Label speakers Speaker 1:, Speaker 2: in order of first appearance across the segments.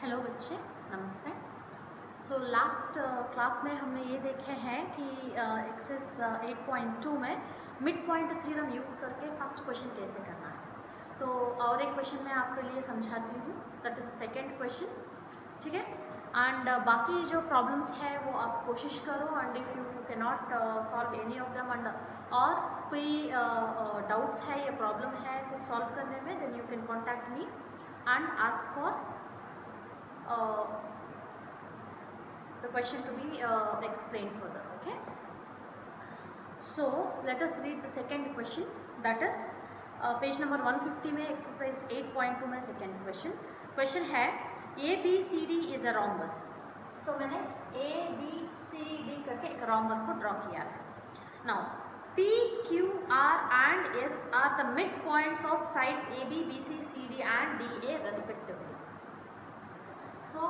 Speaker 1: Hello बच्चे, नमस्ते। So last class में हमने ये देखे हैं कि एक्सरसाइज 8.2 में मिड पॉइंट थ्योरम यूज़ करके फर्स्ट क्वेश्चन कैसे करना है। तो और एक क्वेश्चन मैं आपके लिए समझाती हूँ, दैट इज़ सेकेंड क्वेश्चन, ठीक है। एंड बाकी जो प्रॉब्लम्स है वो आप कोशिश करो, and if you can not solve any of them and और कोई डाउट्स है या प्रॉब्लम है कोई सॉल्व करने में, then you can contact me and ask for the question to be explained further. Okay, so let us read the second question, that is page number 150 में exercise 8.2 में second question है ABCD is a rhombus. So मैंने ABCD करके एक rhombus को draw किया है. Now P, Q, R and S are the midpoints of sides AB, BC, CD and DA respectively. So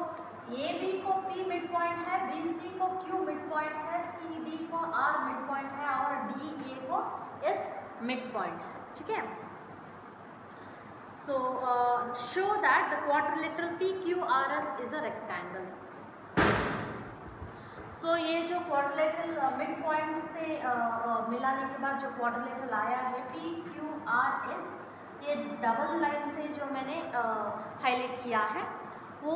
Speaker 1: AB को P मिड पॉइंट है, BC को Q mid point है, CD को R मिड पॉइंट है और DA को S mid point है, ठीक है। So show that the quadrilateral PQRS is a rectangle. So ये जो quadrilateral मिड पॉइंट से मिलाने के बाद जो quadrilateral आया है PQRS, ये डबल लाइन से जो मैंने हाईलाइट किया है वो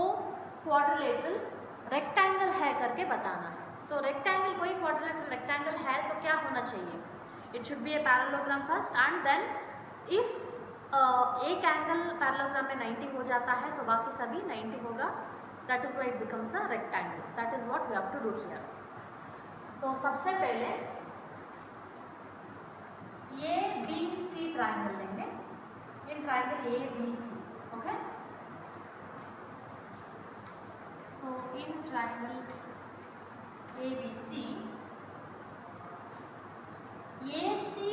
Speaker 1: क्वाड्रिलेटरल रेक्टेंगल है करके बताना है। तो रेक्टेंगल कोई क्वाड्रिलेटरल रेक्टेंगल है तो क्या होना चाहिए? It should be a parallelogram first, and then if एक एंगल पैरेललोग्राम में 90 हो जाता है तो बाकी सभी 90 होगा, that is why it becomes a rectangle. That is what we have to do here. तो सबसे पहले ये BC ट्राइंगल लेंगे, in triangle ABC, okay. So in triangle ABC, AC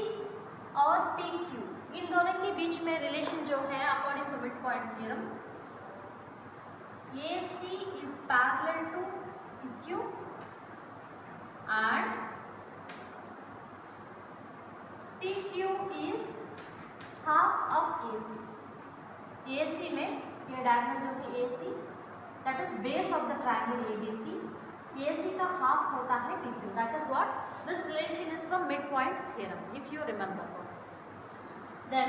Speaker 1: और PQ इन दोनों के बीच में रिलेशन जो है according to mid point theorem, AC is parallel to PQ and PQ is half of AC. AC में ये डायगोनल जो है AC, that is base of the triangle ABC, AC का half होता है PQ. That is what this relation is from midpoint theorem, if you remember. Then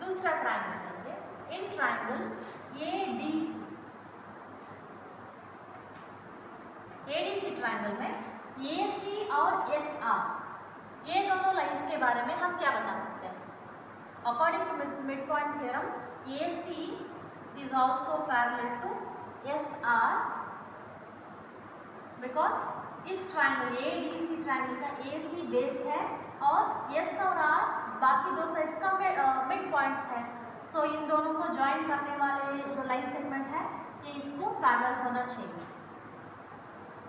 Speaker 1: दूसरा triangle लेंगे, in triangle ADC triangle में AC और SR ये दोनों lines के बारे में हम क्या बता सकते हैं? According to midpoint theorem, AC is also parallel to SR because इस ट्राइंगल ADC ट्राइंगल का AC बेस है और S और R बाकी दो साइड्स का मिड पॉइंट्स है। सो इन दोनों को ज्वाइन करने वाले जो लाइन सेगमेंट है ये इसको पैरेलल होना चाहिए।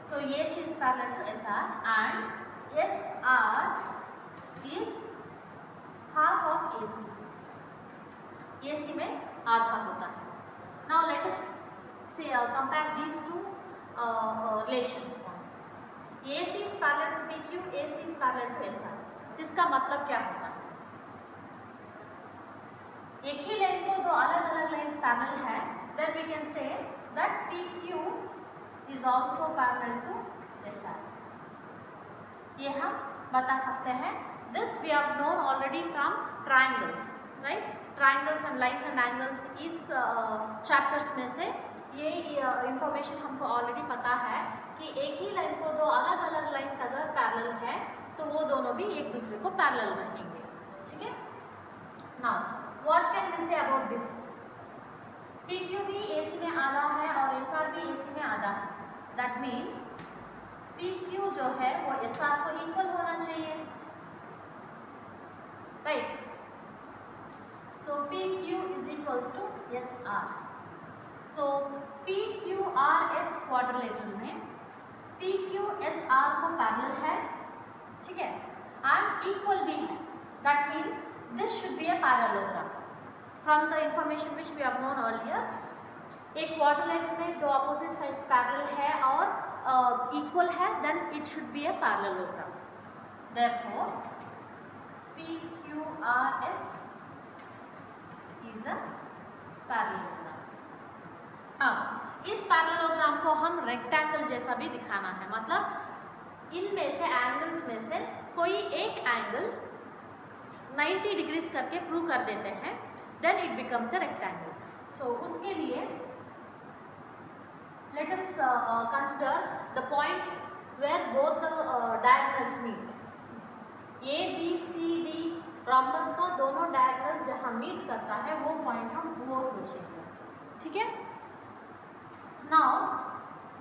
Speaker 1: सो AC is parallel to SR and SR is half of AC. AC में आधा होता है। Now let us say compare these two relations once. AC is parallel to PQ, AC is parallel to SR. इसका मतलब क्या होता है? एक ही लाइन को दो अलग अलग लाइन्स पैरेलल है, then we can say that PQ is also parallel to SR. ये हम बता सकते हैं। This we have known already from triangles, right? Triangles and lines and angles इस चैप्टर्स में से ये इंफॉर्मेशन हमको ऑलरेडी पता है कि एक ही लाइन को दो अलग अलग लाइन्स अगर पैरेलल है तो वो दोनों भी एक दूसरे को पैरेलल रहेंगे, ठीक है। Now what can we say about this? PQ भी AC में आधा है और SR भी AC में आधा है, दैट मीन्स PQ जो है वो SR को इक्वल होना चाहिए, right? So PQ is equals to SR. So PQRS quadrilateral में PQSR को पैरेलल है, ठीक है, and equal भी है. That means this should be a parallelogram. From the information which we have known earlier, एक quadrilateral में दो opposite sides पैरेलल है और equal है, then it should be a parallelogram. Therefore PQRS is a parallelogram. अब इस parallelogram को हम रेक्टेंगल जैसा भी दिखाना है, मतलब इनमें से एंगल्स में से कोई एक एंगल 90 डिग्रीज करके प्रूव कर देते हैं, then it becomes a rectangle. So उसके लिए let us consider the points where both the diagonals meet. A B C D rhombus का दोनों डायगोनल्स जहाँ मीट करता है वो पॉइंट हम वो सोचेंगे. ठीक है. नाउ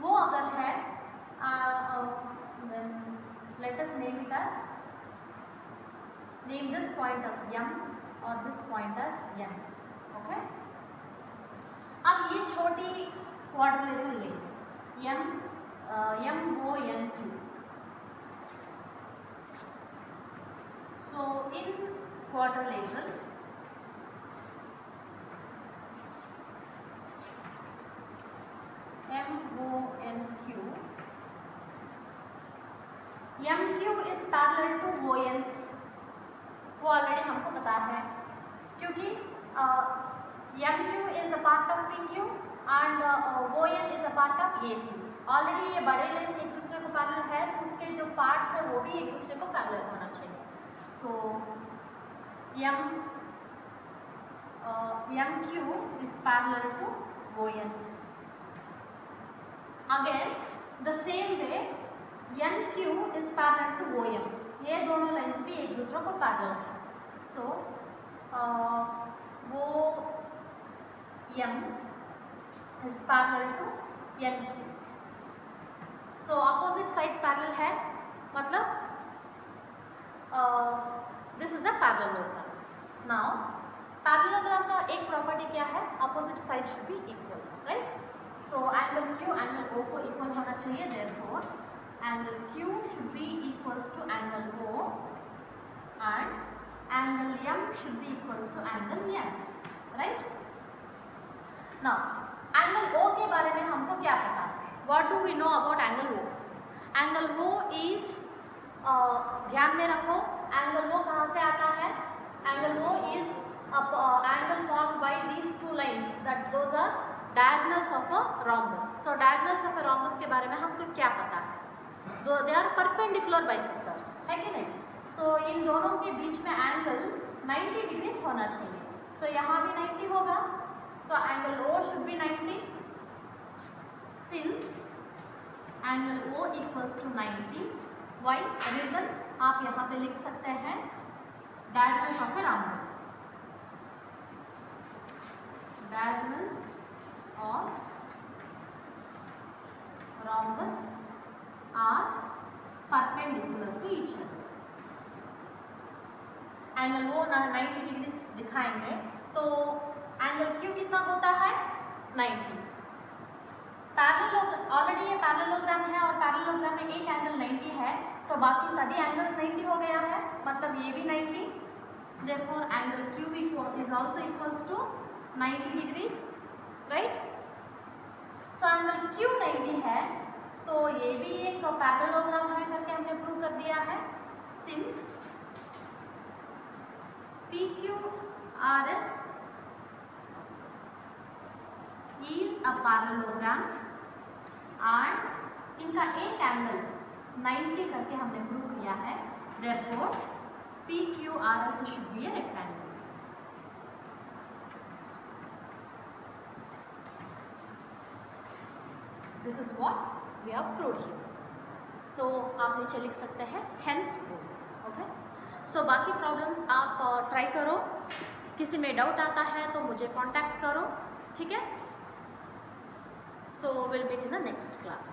Speaker 1: वो अगर है let us name it as, name this point as M or this point as N. Okay. अब ये छोटी क्वाड्रिलेटरल लेंगे M O N Q. So in quadrilateral M O N Q, MQ is parallel to ON. वो already हमको पता है क्योंकि MQ is a part of PQ and ON is a part of AC. Already ये बड़े lens एक दूसरे को पैरेलल है तो उसके जो पार्ट्स है वो भी एक दूसरे को पैरेलल होना चाहिए. So MQ is parallel to ON. Again the same way NQ is parallel to OM. ये दोनों लेंस भी एक दूसरे को पैरेलल है. सो वो M is parallel to NQ. So opposite sides parallel है, मतलब this is a parallelogram. Now parallelogram का एक प्रॉपर्टी क्या है, opposite side should be equal, right. So angle Q angle O को इक्वल होना चाहिए. Therefore angle Q should be equals to angle O and angle M should be equals to angle N, right? Now, angle O के बारे में हमको क्या पता है? What do we know about angle O? Angle O is ध्यान में रखो, angle O कहाँ से आता है? Angle O is angle formed by these two lines, that those are diagonals of a rhombus. So diagonals of a rhombus के बारे में हमको क्या पता है? They are perpendicular bisectors, है कि नहीं? सो इन दोनों के बीच में एंगल 90 डिग्रीज होना चाहिए. सो यहाँ भी 90 होगा. So angle O should be 90. Since angle O equals to 90, why reason आप यहाँ पे लिख सकते हैं, diagonals of a rhombus. Diagonals of rhombus are perpendicular to each other. Angle वो 90 डिग्री दिखाएंगे तो एंगल Q कितना होता है 90. पैरेलल ऑलरेडी ये पैरेललोग्राम है और पैरेललोग्राम में एक एंगल 90 है तो बाकी सभी एंगल्स 90 हो गया है, मतलब ये भी 90. Therefore angle Q is also equals to 90 degrees, right. So angle Q 90 है तो ये भी एक पैरेललोग्राम है करके हमने प्रूव कर दिया है. Since PQRS is a parallelogram and इनका एक एंगल 90 करके हमने प्रूव किया है. Therefore PQRS should be a rectangle. This is what we have proved here. So आप नीचे लिख सकते हैं hence proved. Okay. सो बाकी प्रॉब्लम्स आप ट्राई करो. किसी में डाउट आता है तो मुझे कांटेक्ट करो, ठीक है. So will meet in the next class.